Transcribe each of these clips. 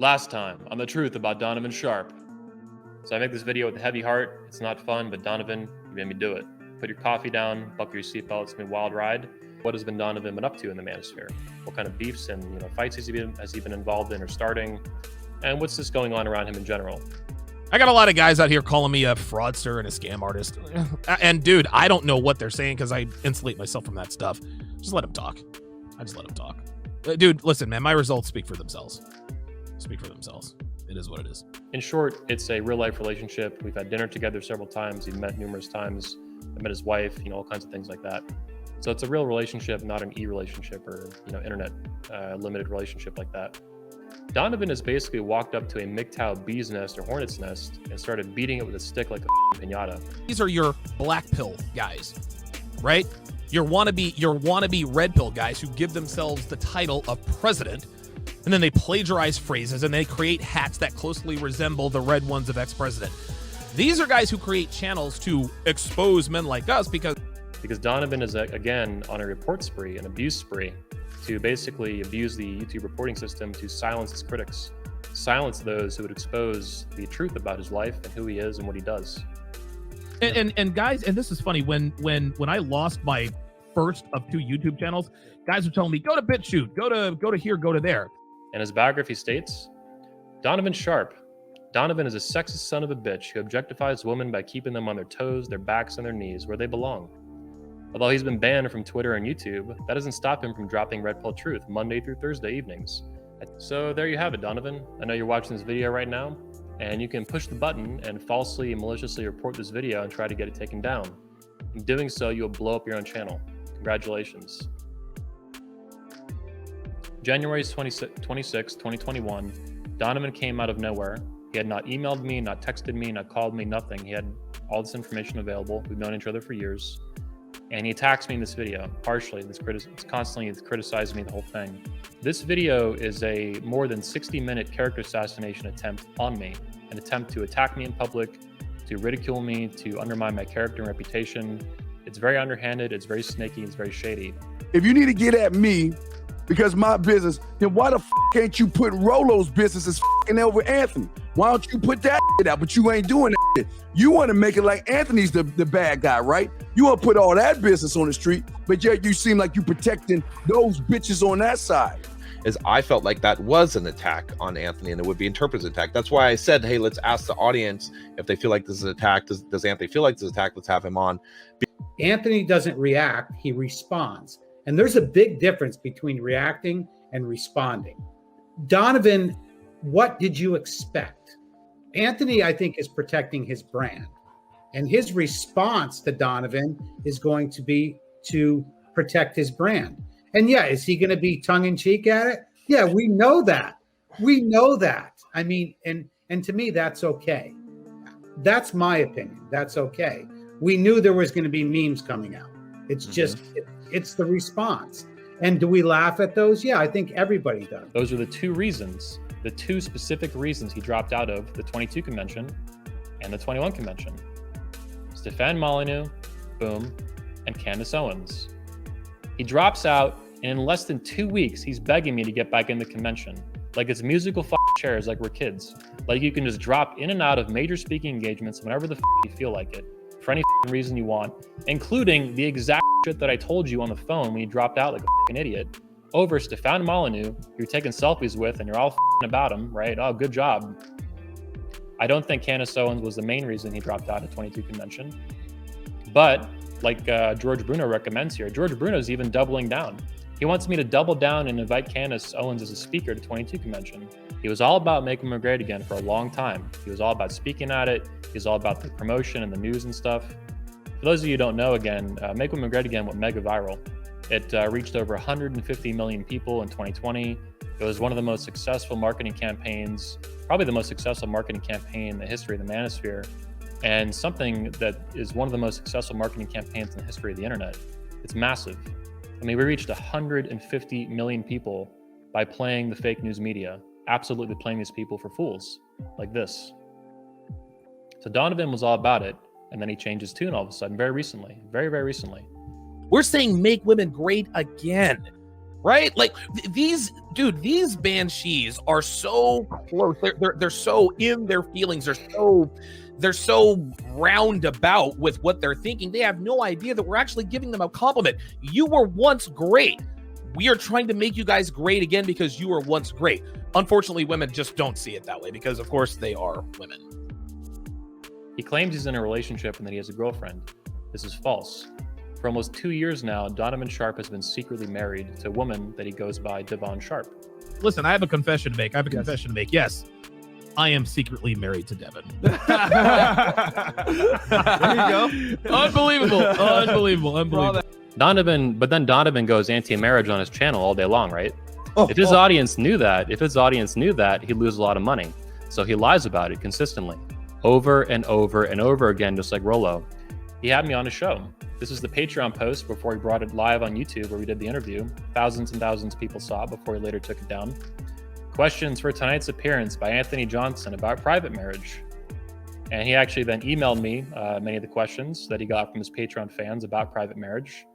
Last time on The Truth About Donovan Sharpe. So I make this video with a heavy heart. It's not fun, but Donovan, you made me do it. Put your coffee down, buckle your seatbelt. It's been a wild ride. What has Donovan been up to in the manosphere? What kind of beefs and fights has he been involved in or starting? And what's just going on around him in general? I got a lot of guys out here calling me a fraudster and a scam artist. And dude, I don't know what they're saying because I insulate myself from that stuff. Just let them talk. I just let them talk. Dude, listen, man, my results speak for themselves. It is what it is. In short, it's a real life relationship. We've had dinner together several times. We've met numerous times. I met his wife, all kinds of things like that. So it's a real relationship, not an e-relationship or, internet limited relationship like that. Donovan has basically walked up to a MGTOW bee's nest or hornet's nest and started beating it with a stick like a piñata. These are your black pill guys, right? Your wannabe red pill guys who give themselves the title of president, and then they plagiarize phrases and they create hats that closely resemble the red ones of ex-president. These are guys who create channels to expose men like us because Donovan is, again, on a report spree, an abuse spree, to basically abuse the YouTube reporting system to silence his critics, silence those who would expose the truth about his life and who he is and what he does. And guys, and this is funny, when I lost my first of 2 YouTube channels, guys were telling me, go to BitChute, go to here, go to there. And his biography states, Donovan Sharpe. Donovan is a sexist son of a bitch who objectifies women by keeping them on their toes, their backs, and their knees where they belong. Although he's been banned from Twitter and YouTube, that doesn't stop him from dropping Red Pill Truth Monday through Thursday evenings. So there you have it, Donovan. I know you're watching this video right now, and you can push the button and falsely and maliciously report this video and try to get it taken down. In doing so, you'll blow up your own channel. Congratulations. January 26, 2021, Donovan came out of nowhere. He had not emailed me, not texted me, not called me, nothing. He had all this information available. We've known each other for years. And he attacks me in this video, harshly. It's constantly criticizing me the whole thing. This video is a more than 60-minute character assassination attempt on me, an attempt to attack me in public, to ridicule me, to undermine my character and reputation. It's very underhanded, it's very snaky, it's very shady. If you need to get at me because my business, then why the f ain't you put Rolo's business as f***ing over Anthony? Why don't you put that shit out? But you ain't doing that shit. You want to make it like Anthony's the bad guy, right? You want to put all that business on the street, but yet you seem like you protecting those bitches on that side. Is I felt like that was an attack on Anthony and it would be interpreted as an attack. That's why I said, hey, let's ask the audience if they feel like this is an attack. Does Anthony feel like this is an attack? Let's have him on. Anthony doesn't react, he responds. And there's a big difference between reacting and responding. Donovan, what did you expect? Anthony, I think, is protecting his brand. And his response to Donovan is going to be to protect his brand. And yeah, is he going to be tongue-in-cheek at it? Yeah, we know that. We know that. I mean, and to me, that's okay. That's my opinion. That's okay. We knew there was going to be memes coming out. It's just, it's the response. And do we laugh at those? Yeah, I think everybody does. Those are the 2 reasons, the 2 specific reasons he dropped out of the 22 convention and the 21 convention. Stefan Molyneux, boom, and Candace Owens. He drops out, and in less than 2 weeks, he's begging me to get back in the convention. Like it's musical chairs, like we're kids. Like you can just drop in and out of major speaking engagements whenever the you feel like it, for any reason you want, including the exact shit that I told you on the phone when you dropped out like an idiot over Stefan Molyneux, you're taking selfies with, and you're all about him, right? Oh, good job. I don't think Candace Owens was the main reason he dropped out at 22 convention. But like George Bruno recommends here, George Bruno's even doubling down. He wants me to double down and invite Candace Owens as a speaker to 22 convention. He was all about Make Women Great Again for a long time. He was all about speaking at it. He was all about the promotion and the news and stuff. For those of you who don't know, again, Make Women Great Again went mega viral. It reached over 150 million people in 2020. It was one of the most successful marketing campaigns, probably the most successful marketing campaign in the history of the manosphere, and something that is one of the most successful marketing campaigns in the history of the internet. It's massive. I mean, we reached 150 million people by playing the fake news media, absolutely playing these people for fools, like this. So Donovan was all about it, and then he changed his tune all of a sudden, very recently, very, very recently. we're saying make women great again. right? Like these banshees are so close. They're so in their feelings. They're so roundabout with what they're thinking. They have no idea that we're actually giving them a compliment. You were once great. We are trying to make you guys great again because you were once great. Unfortunately, women just don't see it that way because, of course, they are women. He claims he's in a relationship and that he has a girlfriend. This is false. For almost 2 years now, Donovan Sharpe has been secretly married to a woman that he goes by Devon Sharpe. Listen, I have a confession to make. Yes, I am secretly married to Devon. There you go. Unbelievable. Donovan goes anti-marriage on his channel all day long, right? If his audience knew that, he'd lose a lot of money. So he lies about it consistently, over and over and over again, just like Rollo. He had me on his show. This is the Patreon post before he brought it live on YouTube where we did the interview. Thousands and thousands of people saw it before he later took it down. Questions for tonight's appearance by Anthony Johnson about private marriage. And he actually then emailed me many of the questions that he got from his Patreon fans about private marriage.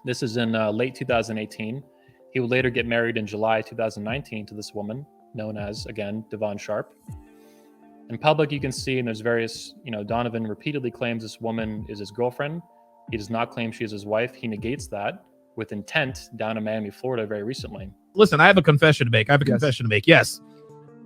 This is in late 2018. He would later get married in July 2019 to this woman known as, again, Devon Sharpe. In public, you can see, and there's various, Donovan repeatedly claims this woman is his girlfriend. He does not claim she is his wife. He negates that with intent down in Miami, Florida very recently. Listen, I have a confession to make. Yes,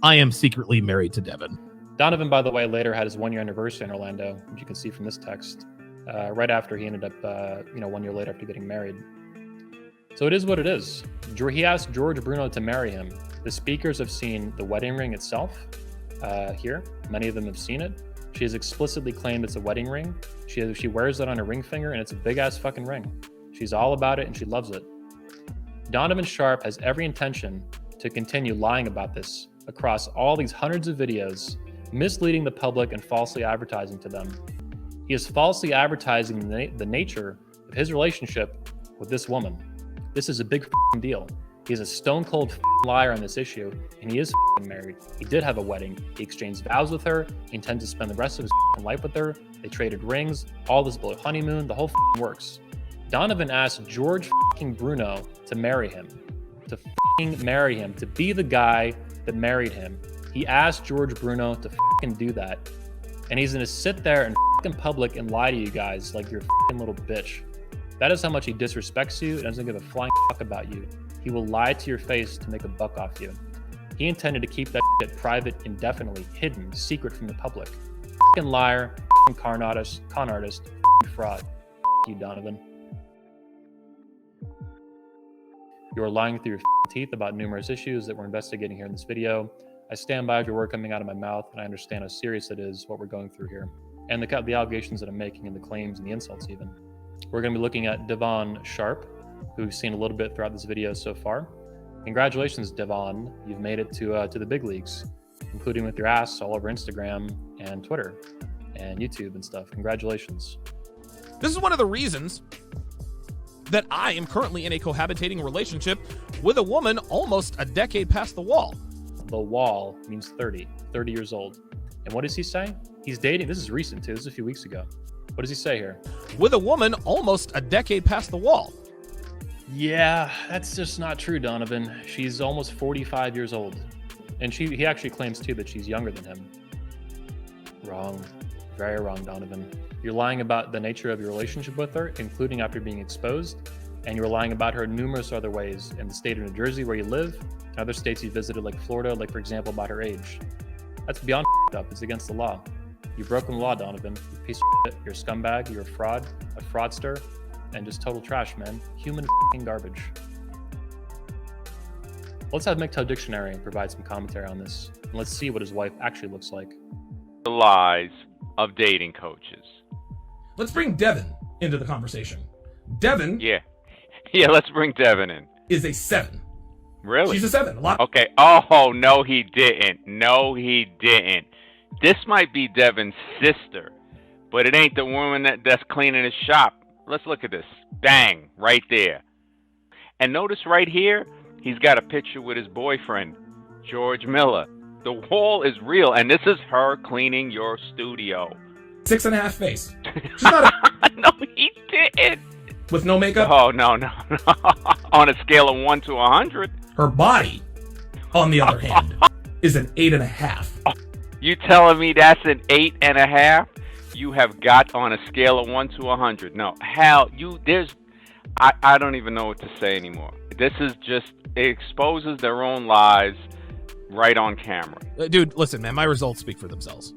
I am secretly married to Devon. Donovan, by the way, later had his 1-year anniversary in Orlando, which you can see from this text, right after he ended up, 1 year later after getting married. So it is what it is. He asked George Bruno to marry him. The speakers have seen the wedding ring itself here. Many of them have seen it. She has explicitly claimed it's a wedding ring. She wears it on her ring finger, and it's a big-ass fucking ring. She's all about it, and she loves it. Donovan Sharpe has every intention to continue lying about this across all these hundreds of videos, misleading the public and falsely advertising to them. He is falsely advertising the nature of his relationship with this woman. This is a big deal. He is a stone-cold liar on this issue, and he is married. He did have a wedding. He exchanged vows with her. He intends to spend the rest of his life with her. They traded rings, all this honeymoon, the whole works. Donovan asked George Bruno to marry him, to be the guy that married him. He asked George Bruno to do that, and he's gonna sit there in public and lie to you guys like you're a little bitch. That is how much he disrespects you and doesn't give a flying fuck about you. He will lie to your face to make a buck off you. He intended to keep that shit private indefinitely, hidden, secret from the public. Liar, con artist, fraud. You, Donovan. You are lying through your teeth about numerous issues that we're investigating here in this video. I stand by every word coming out of my mouth, and I understand how serious it is what we're going through here, and the allegations that I'm making, and the claims and the insults even. We're going to be looking at Devon Sharpe, who we've seen a little bit throughout this video so far. Congratulations, Devon. You've made it to the big leagues, including with your ass all over Instagram and Twitter and YouTube and stuff. Congratulations. This is one of the reasons that I am currently in a cohabitating relationship with a woman almost a decade past the wall. The wall means 30 years old. And what does he say? He's dating. This is recent too. This is a few weeks ago. What does he say here? With a woman almost a decade past the wall. Yeah, that's just not true, Donovan. She's almost 45 years old. And he actually claims too that she's younger than him. Wrong. Very wrong, Donovan. You're lying about the nature of your relationship with her, including after being exposed. And you're lying about her in numerous other ways in the state of New Jersey where you live, and other states you visited like Florida, like for example about her age. That's beyond up. It's against the law. You've broken the law, Donovan. You piece of shit. You're a scumbag. You're a fraud, a fraudster, and just total trash, man. Human garbage. Let's have MGTOW Dictionary provide some commentary on this. And let's see what his wife actually looks like. The lies of dating coaches. Let's bring Devon into the conversation. Devon Yeah, let's bring Devon in. is a 7. Really? She's a 7. A lot. Okay. Oh, no, he didn't. This might be Devon's sister, but it ain't the woman that's cleaning his shop. Let's look at this. Bang, right there. And notice right here, he's got a picture with his boyfriend, George Miller. The wall is real, and this is her cleaning your studio. 6.5 face. She's not a, No, he didn't. with no makeup. Oh, no. On a scale of 1 to 100. Her body, on the other hand, is an 8.5. You telling me that's an 8.5? You have got on a scale of 1 to 100. No, hell, I don't even know what to say anymore. This is just, it exposes their own lies right on camera. Dude, listen, man, my results speak for themselves.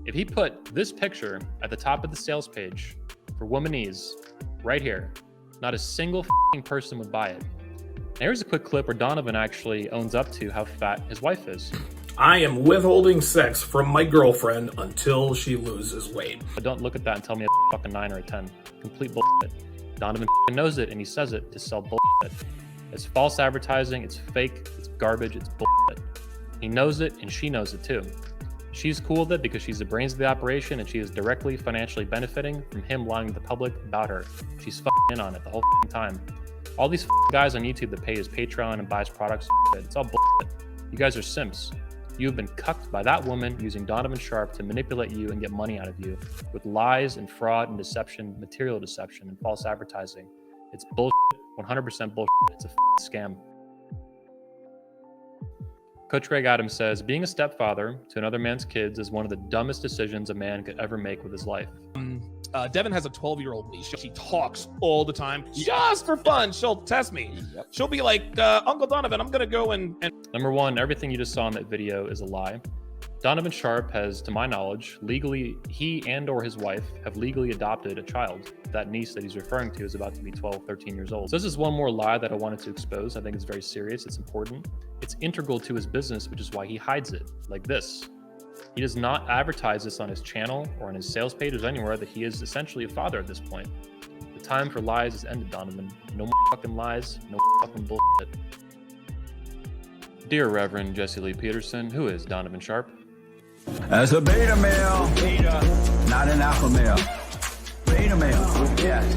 If he put this picture at the top of the sales page for Womanese right here, not a single person would buy it. Now, here's a quick clip where Donovan actually owns up to how fat his wife is. I am withholding sex from my girlfriend until she loses weight. But don't look at that and tell me it's a fucking 9 or a 10. Complete bullshit. Donovan knows it and he says it to sell bullshit. It's false advertising, it's fake, it's garbage, it's bullshit. He knows it and she knows it too. She's cool with it because she's the brains of the operation and she is directly financially benefiting from him lying to the public about her. She's fucking in on it the whole time. All these guys on YouTube that pay his Patreon and buys products, it's all bullshit. You guys are simps. You have been cucked by that woman using Donovan Sharpe to manipulate you and get money out of you with lies and fraud and deception, material deception and false advertising. It's bullshit, 100% bullshit. It's a scam. Coach Greg Adams says, being a stepfather to another man's kids is one of the dumbest decisions a man could ever make with his life. Devon has a 12-year-old niece. She talks all the time just for fun. She'll test me. Yep. She'll be like, Uncle Donovan, I'm going to go and... Number one, everything you just saw in that video is a lie. Donovan Sharpe has, to my knowledge, legally, he and or his wife have legally adopted a child. That niece that he's referring to is about to be 12, 13 years old. So this is one more lie that I wanted to expose. I think it's very serious. It's important. It's integral to his business, which is why he hides it like this. He does not advertise this on his channel or on his sales pages anywhere that he is essentially a father at this point. The time for lies has ended, Donovan. No more fucking lies, no more fucking bullshit. Dear Reverend Jesse Lee Peterson, who is Donovan Sharpe? As a beta male, not an alpha male. Beta male, yes.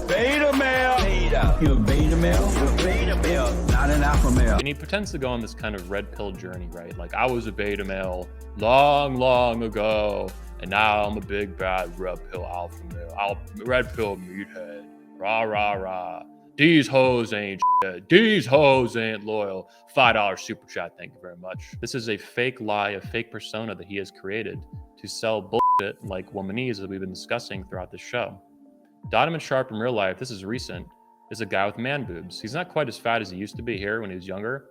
Beta male. Beta. You a beta male? You're a beta male, not an alpha male. And he pretends to go on this kind of red pill journey, right? Like, I was a beta male long, long ago, and now I'm a big bad red pill alpha male. Red pill meathead. Rah, rah, rah. These hoes ain't shit. These hoes ain't loyal. $5 super chat, thank you very much. This is a fake lie, a fake persona that he has created to sell bullshit like Womanese that we've been discussing throughout the show. Donovan Sharpe in real life, this is recent, is a guy with man boobs. He's not quite as fat as he used to be here when he was younger,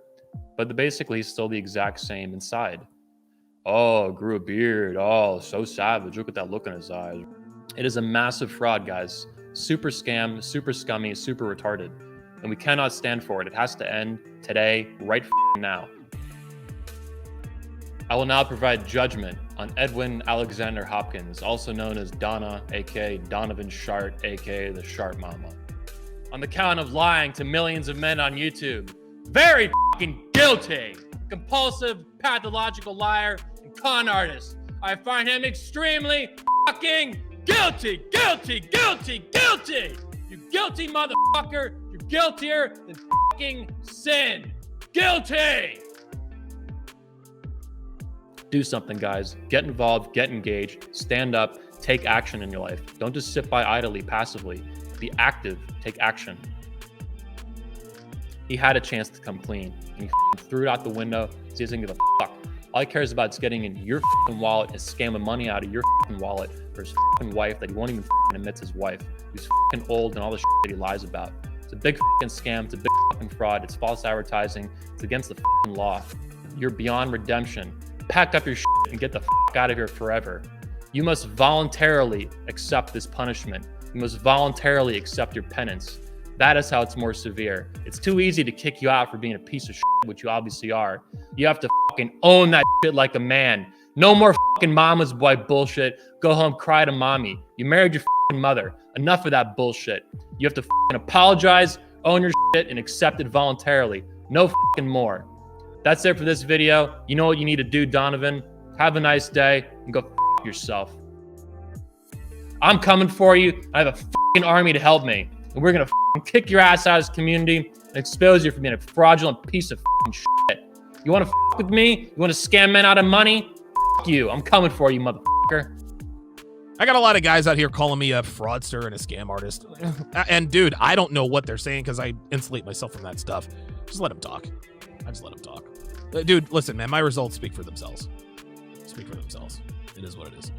but basically he's still the exact same inside. Oh, grew a beard. Oh, so savage. Look at that look in his eyes. It is a massive fraud, guys. Super scam, super scummy, super retarded. And we cannot stand for it. It has to end today, right now. I will now provide judgment on Edwin Alexander Hopkins, also known as Donna, aka Donovan Sharpe, aka the Sharpe Mama. On the count of lying to millions of men on YouTube, very guilty, compulsive, pathological liar and con artist. I find him extremely guilty, guilty, guilty, guilty. You guilty motherfucker. You're guiltier than sin. Guilty. Do something, guys. Get involved, get engaged, stand up, take action in your life. Don't just sit by idly, passively. Be active, take action. He had a chance to come clean, and he threw it out the window. He doesn't give a fuck. All he cares about is getting in your wallet and scamming money out of your wallet for his wife that he won't even admit his wife. He's old and all the that he lies about. It's a big scam. It's a big fraud. It's false advertising. It's against the law. You're beyond redemption. Pack up your and get the out of here forever. You must voluntarily accept this punishment. You must voluntarily accept your penance. That is how it's more severe. It's too easy to kick you out for being a piece of which you obviously are. You have to own that like a man. No more mama's boy bullshit. Go home, cry to mommy. You married your mother. Enough of that bullshit. You have to apologize, own your shit, and accept it voluntarily. No more. That's it for this video. You know what you need to do, Donovan. Have a nice day and go yourself. I'm coming for you. I have a army to help me. And we're going to kick your ass out of this community and expose you for being a fraudulent piece of shit. You want to with me? You want to scam men out of money? You. I'm coming for you, motherfucker. I got a lot of guys out here calling me a fraudster and a scam artist. And dude, I don't know what they're saying because I insulate myself from that stuff. Just let them talk. I just let them talk. Dude, listen, man, my results speak for themselves. Speak for themselves. It is what it is.